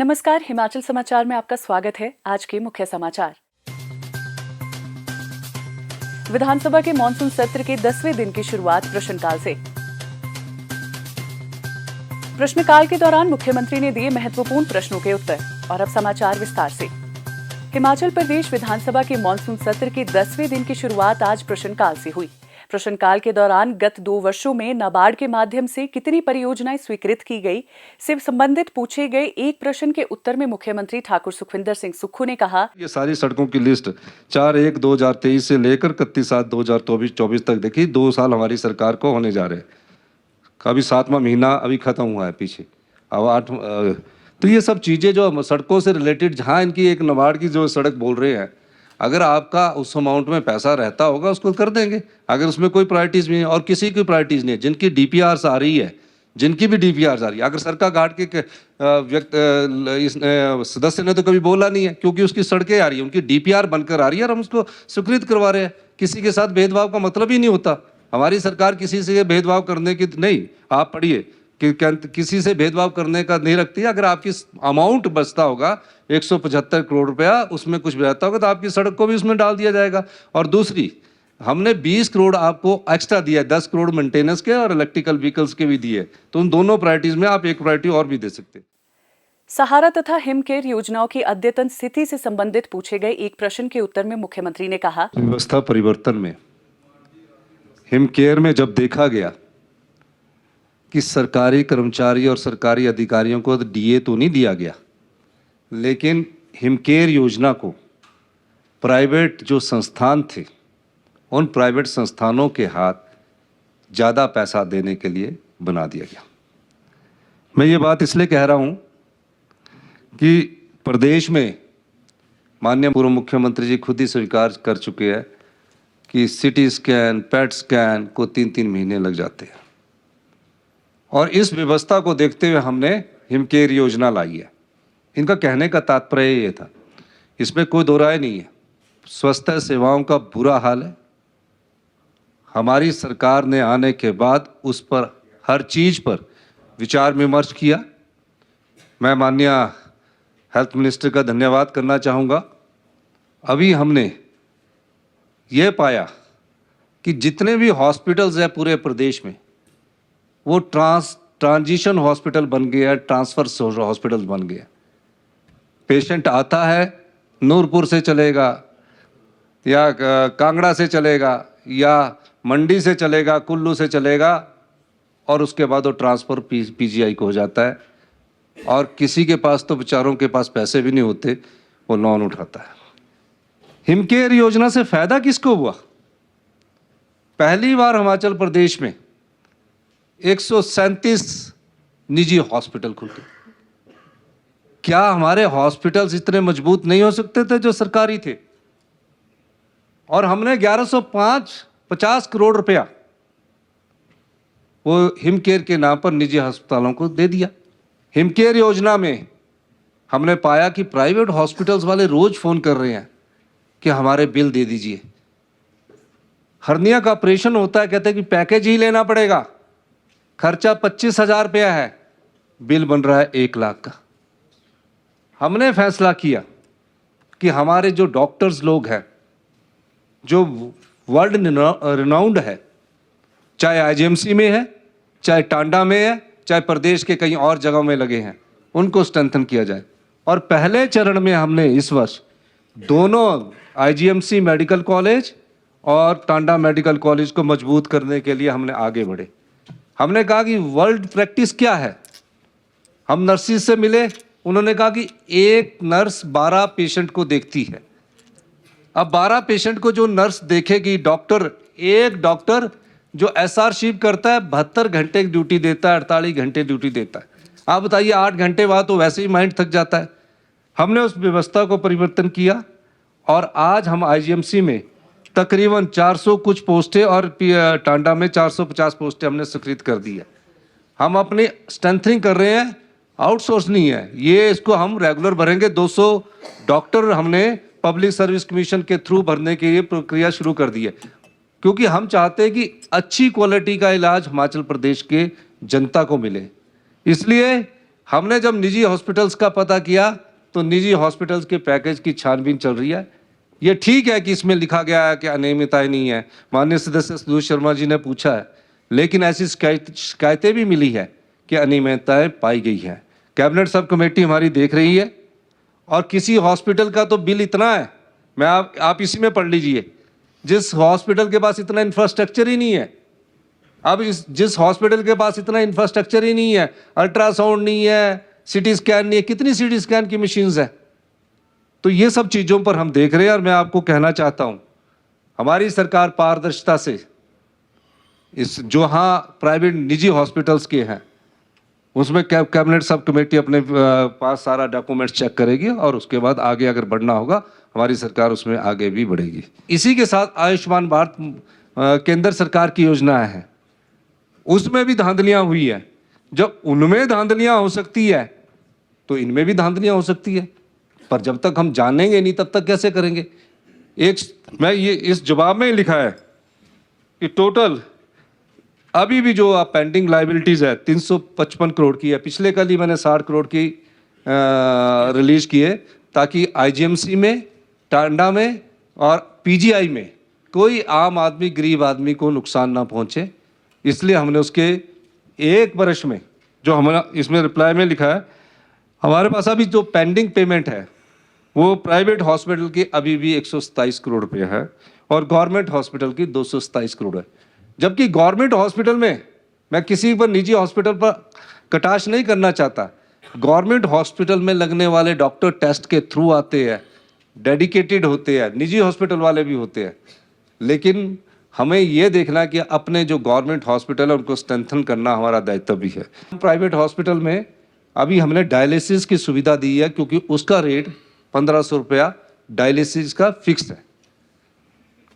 नमस्कार, हिमाचल समाचार में आपका स्वागत है। आज के मुख्य समाचार। विधानसभा के मॉनसून सत्र के 10वें दिन की शुरुआत प्रश्नकाल से। प्रश्नकाल के दौरान मुख्यमंत्री ने दिए महत्वपूर्ण प्रश्नों के उत्तर। और अब समाचार विस्तार से। हिमाचल प्रदेश विधानसभा के मॉनसून सत्र के 10वें दिन की शुरुआत आज प्रश्नकाल से हुई। प्रश्नकाल के दौरान गत 2 वर्षों में नाबार्ड के माध्यम से कितनी परियोजनाएं स्वीकृत की गई से संबंधित पूछे गए एक प्रश्न के उत्तर में मुख्यमंत्री ठाकुर सुखविंदर सिंह सुक्खू ने कहा, ये सारी सड़कों की लिस्ट 4/1/2023 से लेकर 31/7/2024 तक देखी। 2 साल हमारी सरकार को होने जा रहे हैं। अभी 7वां महीना अभी खत्म हुआ है पीछे, अब 8। तो ये सब चीज़ें जो सड़कों से रिलेटेड, जहाँ इनकी एक नाबार्ड की जो सड़क बोल रहे हैं, अगर आपका उस अमाउंट में पैसा रहता होगा उसको कर देंगे। अगर उसमें कोई प्रायोरिटीज़ नहीं है और किसी की प्रायोरिटीज़ नहीं है, जिनकी डीपीआर आ रही है, जिनकी भी डीपीआर आ रही है, अगर सरकार घाट के सदस्य ने तो कभी बोला नहीं है, क्योंकि उसकी सड़कें आ रही है, उनकी डीपीआर बनकर आ रही है और हम उसको स्वीकृत करवा रहे हैं। किसी के साथ भेदभाव का मतलब ही नहीं होता। हमारी सरकार किसी से भेदभाव करने की नहीं, आप पढ़िए कि किसी से भेदभाव करने का नहीं रखती है। अगर आपकी अमाउंट बचता होगा 175 करोड़ रुपया, उसमें कुछ भी रहता होगा तो आपकी सड़क को भी उसमें डाल दिया जाएगा। और दूसरी, हमने 20 करोड़ आपको एक्स्ट्रा दिया है, 10 करोड़ मेंटेनेंस के और इलेक्ट्रिकल व्हीकल्स के भी दिए। तो उन दोनों प्रायोरिटीज में आप एक प्रायोरिटी और भी दे सकते हैं। सहारा तथा हिमकेयर योजनाओं की अद्यतन स्थिति से संबंधित पूछे गए एक प्रश्न के उत्तर में मुख्यमंत्री ने कहा, व्यवस्था परिवर्तन में हिमकेयर में जब देखा गया कि सरकारी कर्मचारी और सरकारी अधिकारियों को डीए तो नहीं दिया गया, लेकिन हिमकेयर योजना को प्राइवेट जो संस्थान थे, उन प्राइवेट संस्थानों के हाथ ज़्यादा पैसा देने के लिए बना दिया गया। मैं ये बात इसलिए कह रहा हूँ कि प्रदेश में माननीय पूर्व मुख्यमंत्री जी खुद ही स्वीकार कर चुके हैं कि सीटी स्कैन, पैट स्कैन को 3-3 महीने लग जाते हैं। और इस व्यवस्था को देखते हुए हमने हिमकेयर योजना लाई है। इनका कहने का तात्पर्य ये था, इसमें कोई दो राय नहीं है, स्वास्थ्य सेवाओं का बुरा हाल है। हमारी सरकार ने आने के बाद उस पर हर चीज़ पर विचार विमर्श किया। मैं माननीय हेल्थ मिनिस्टर का धन्यवाद करना चाहूँगा। अभी हमने ये पाया कि जितने भी हॉस्पिटल्स हैं पूरे प्रदेश में, वो ट्रांजिशन हॉस्पिटल बन गया, ट्रांसफर हॉस्पिटल बन गया। पेशेंट आता है, नूरपुर से चलेगा या कांगड़ा से चलेगा या मंडी से चलेगा, कुल्लू से चलेगा, और उसके बाद वो ट्रांसफ़र पीजीआई को हो जाता है। और किसी के पास तो बेचारों के पास पैसे भी नहीं होते, वो लोन उठाता है। हिमकेयर योजना से फ़ायदा किसको हुआ? पहली बार हिमाचल प्रदेश में 137 निजी हॉस्पिटल खुल गए। क्या हमारे हॉस्पिटल्स इतने मजबूत नहीं हो सकते थे जो सरकारी थे? और हमने 1150 करोड़ रुपया वो हिमकेयर के नाम पर निजी अस्पतालों को दे दिया। हिमकेयर योजना में हमने पाया कि प्राइवेट हॉस्पिटल्स वाले रोज फ़ोन कर रहे हैं कि हमारे बिल दे दीजिए। हर्निया का ऑपरेशन होता है, कहते हैं कि पैकेज ही लेना पड़ेगा, खर्चा 25,000 रुपया है, बिल बन रहा है 1 लाख का। हमने फैसला किया कि हमारे जो डॉक्टर्स लोग हैं, जो वर्ल्ड रिनाउंड है, चाहे आईजीएमसी में है, चाहे टांडा में है, चाहे प्रदेश के कहीं और जगहों में लगे हैं, उनको स्ट्रेंथन किया जाए। और पहले चरण में हमने इस वर्ष दोनों आईजीएमसी मेडिकल कॉलेज और टांडा मेडिकल कॉलेज को मजबूत करने के लिए हमने आगे बढ़े। हमने कहा कि वर्ल्ड प्रैक्टिस क्या है। हम नर्सिस से मिले, उन्होंने कहा कि एक नर्स 12 पेशेंट को देखती है। अब 12 पेशेंट को जो नर्स देखेगी, एक डॉक्टर जो एसआर करता है 72 घंटे की ड्यूटी देता है, 48 घंटे ड्यूटी देता है। आप बताइए, 8 घंटे बाद तो वैसे ही माइंड थक जाता है। हमने उस व्यवस्था को परिवर्तन किया और आज हम आईजीएमसी में तकरीबन 400 कुछ पोस्टें और टांडा में 450 पोस्टें हमने स्वीकृत कर दी है। हम अपनी स्ट्रेंथनिंग कर रहे हैं, आउटसोर्स नहीं है ये, इसको हम रेगुलर भरेंगे। 200 डॉक्टर हमने पब्लिक सर्विस कमीशन के थ्रू भरने के लिए प्रक्रिया शुरू कर दी है, क्योंकि हम चाहते हैं कि अच्छी क्वालिटी का इलाज हिमाचल प्रदेश के जनता को मिले। इसलिए हमने जब निजी हॉस्पिटल्स का पता किया तो निजी हॉस्पिटल्स के पैकेज की छानबीन चल रही है। ये ठीक है कि इसमें लिखा गया है कि अनियमितताएं नहीं है, माननीय सदस्य सुधीर शर्मा जी ने पूछा है, लेकिन ऐसी शिकायतें भी मिली है कि अनियमितताएं पाई गई है। कैबिनेट सब कमेटी हमारी देख रही है और किसी हॉस्पिटल का तो बिल इतना है, मैं आप इसी में पढ़ लीजिए, जिस हॉस्पिटल के पास इतना इंफ्रास्ट्रक्चर ही नहीं है, अब जिस हॉस्पिटल के पास इतना इंफ्रास्ट्रक्चर ही नहीं है, अल्ट्रासाउंड नहीं है, सीटी स्कैन नहीं है, कितनी सीटी स्कैन की मशीन्स है। तो ये सब चीज़ों पर हम देख रहे हैं और मैं आपको कहना चाहता हूँ हमारी सरकार पारदर्शिता से इस जो हाँ प्राइवेट निजी हॉस्पिटल्स के हैं उसमें कैबिनेट सब कमेटी अपने पास सारा डॉक्यूमेंट्स चेक करेगी और उसके बाद आगे अगर बढ़ना होगा हमारी सरकार उसमें आगे भी बढ़ेगी। इसी के साथ आयुष्मान भारत केंद्र सरकार की योजनाएं हैं, उसमें भी धांधलियां हुई है। जब उनमें धांधलियां हो सकती है तो इनमें भी धांधलियां हो सकती है, पर जब तक हम जानेंगे नहीं तब तक कैसे करेंगे। मैं ये इस जवाब में लिखा है कि टोटल अभी भी जो आप पेंडिंग लाइबिलिटीज़ है 355 करोड़ की है। पिछले कल ही मैंने 60 करोड़ की रिलीज की है ताकि आईजीएमसी में, टांडा में और पीजीआई में कोई आम आदमी, गरीब आदमी को नुकसान ना पहुंचे। इसलिए हमने उसके एक वर्ष में जो हमारा इसमें रिप्लाई में लिखा है, हमारे पास अभी जो पेंडिंग पेमेंट है वो प्राइवेट हॉस्पिटल की अभी भी 127 करोड़ रुपये है और गवर्नमेंट हॉस्पिटल की 227 करोड़ है। जबकि गवर्नमेंट हॉस्पिटल में, मैं किसी पर निजी हॉस्पिटल पर कटाक्ष नहीं करना चाहता, गवर्नमेंट हॉस्पिटल में लगने वाले डॉक्टर टेस्ट के थ्रू आते हैं, डेडिकेटेड होते हैं, निजी हॉस्पिटल वाले भी होते हैं। लेकिन हमें ये देखना कि अपने जो गवर्नमेंट हॉस्पिटल है उनको स्ट्रेंथन करना हमारा दायित्व भी है। प्राइवेट हॉस्पिटल में अभी हमने डायलिसिस की सुविधा दी है क्योंकि उसका रेट 1500 रुपया डायलिसिस का फिक्स है।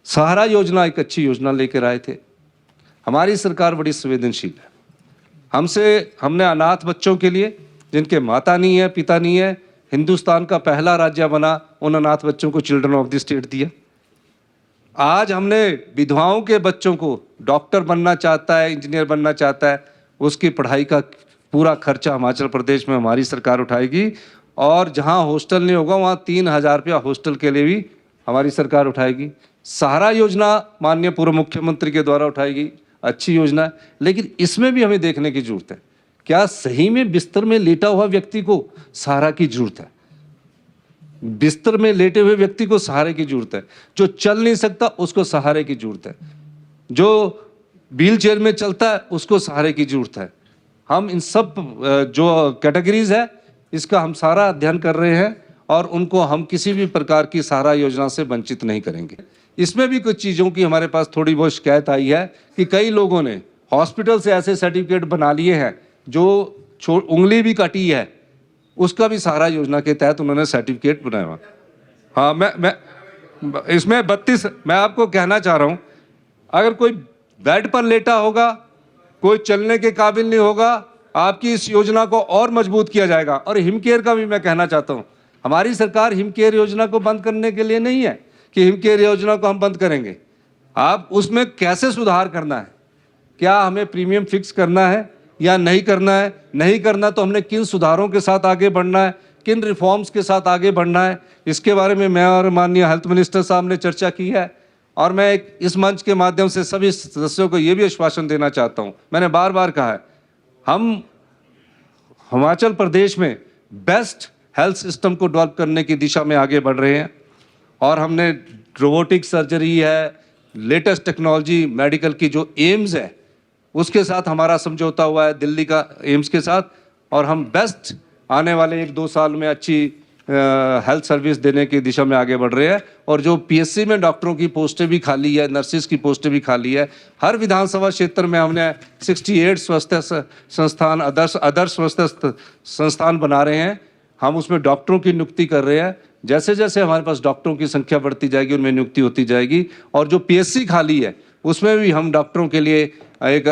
सहारा योजना एक अच्छी योजना लेकर आए थे। हमारी सरकार बड़ी संवेदनशील है। हमने अनाथ बच्चों के लिए जिनके माता नहीं है, पिता नहीं है, हिंदुस्तान का पहला राज्य बना, उन अनाथ बच्चों को चिल्ड्रन ऑफ द स्टेट दिया। आज हमने विधवाओं के बच्चों को, डॉक्टर बनना चाहता है, इंजीनियर बनना चाहता है, उसकी पढ़ाई का पूरा खर्चा हिमाचल प्रदेश में हमारी सरकार उठाएगी और जहां हॉस्टल नहीं होगा वहां 3000 रुपया हॉस्टल के लिए भी हमारी सरकार उठाएगी। सहारा योजना माननीय पूर्व मुख्यमंत्री के द्वारा उठाएगी, अच्छी योजना है, लेकिन इसमें भी हमें देखने की जरूरत है, क्या सही में बिस्तर में लेटा हुआ व्यक्ति को सहारा की जरूरत है? बिस्तर में लेटे हुए व्यक्ति को सहारे की जरूरत है, जो चल नहीं सकता उसको सहारे की जरूरत है, जो व्हील चेयर में चलता है उसको सहारे की जरूरत है। हम इन सब जो कैटेगरीज है इसका हम सारा अध्ययन कर रहे हैं और उनको हम किसी भी प्रकार की सहारा योजना से वंचित नहीं करेंगे। इसमें भी कुछ चीज़ों की हमारे पास थोड़ी बहुत शिकायत आई है कि कई लोगों ने हॉस्पिटल से ऐसे सर्टिफिकेट बना लिए हैं जो उंगली भी कटी है, उसका भी सहारा योजना के तहत उन्होंने सर्टिफिकेट बनाया हुआ। हाँ, मैं इसमें 32 मैं आपको कहना चाह रहा हूँ, अगर कोई बेड पर लेटा होगा, कोई चलने के काबिल नहीं होगा, आपकी इस योजना को और मजबूत किया जाएगा। और हिमकेयर का भी मैं कहना चाहता हूँ, हमारी सरकार हिमकेयर योजना को बंद करने के लिए नहीं है कि हिमकेयर योजना को हम बंद करेंगे। आप उसमें कैसे सुधार करना है, क्या हमें प्रीमियम फिक्स करना है या नहीं करना है, नहीं करना तो हमने किन सुधारों के साथ आगे बढ़ना है, किन रिफॉर्म्स के साथ आगे बढ़ना है, इसके बारे में मैं और माननीय हेल्थ मिनिस्टर साहब ने चर्चा की है। और मैं इस मंच के माध्यम से सभी सदस्यों को ये भी आश्वासन देना चाहता हूँ, मैंने बार बार कहा है, हम हिमाचल प्रदेश में बेस्ट हेल्थ सिस्टम को डेवलप करने की दिशा में आगे बढ़ रहे हैं और हमने रोबोटिक सर्जरी है, लेटेस्ट टेक्नोलॉजी मेडिकल की जो एम्स है उसके साथ हमारा समझौता हुआ है दिल्ली का एम्स के साथ, और हम बेस्ट आने वाले 1-2 साल में अच्छी हेल्थ सर्विस देने की दिशा में आगे बढ़ रहे हैं। और जो पीएससी में डॉक्टरों की पोस्टें भी खाली है, नर्सिस की पोस्टें भी खाली है, हर विधानसभा क्षेत्र में हमने 68 स्वास्थ्य संस्थान, आदर्श स्वास्थ्य संस्थान बना रहे हैं। हम उसमें डॉक्टरों की नियुक्ति कर रहे हैं। जैसे जैसे हमारे पास डॉक्टरों की संख्या बढ़ती जाएगी उनमें नियुक्ति होती जाएगी, और जो पीएससी खाली है उसमें भी हम डॉक्टरों के लिए एक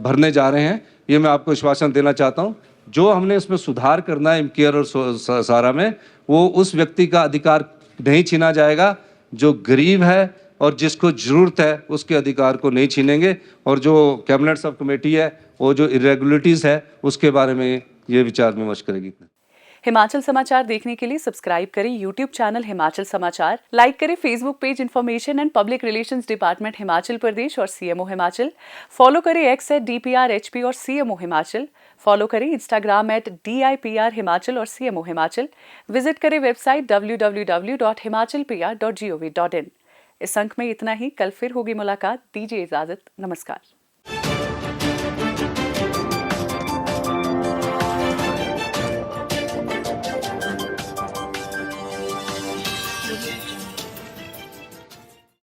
भरने जा रहे हैं। ये मैं आपको आश्वासन देना चाहता हूँ। जो हमने इसमें सुधार करना है हिमकेयर और सहारा में, वो उस व्यक्ति का अधिकार नहीं छीना जाएगा जो गरीब है और जिसको ज़रूरत है, उसके अधिकार को नहीं छीनेंगे। और जो कैबिनेट सब कमेटी है वो जो इरेगुलरिटीज़ है उसके बारे में ये विचार विमर्श करेगी। हिमाचल समाचार देखने के लिए सब्सक्राइब करें यूट्यूब चैनल हिमाचल समाचार, लाइक करें Facebook page information and public relations department Himachal Pradesh और सीएमओ हिमाचल, फॉलो करें एक्स @DPRHP और सीएमओ हिमाचल, फॉलो करें इंस्टाग्राम @DIPR हिमाचल और सीएमओ हिमाचल, विजिट करें वेबसाइट www.himachalpr.gov.in। इस अंक में इतना ही, कल फिर होगी मुलाकात। दीजिए इजाजत, नमस्कार।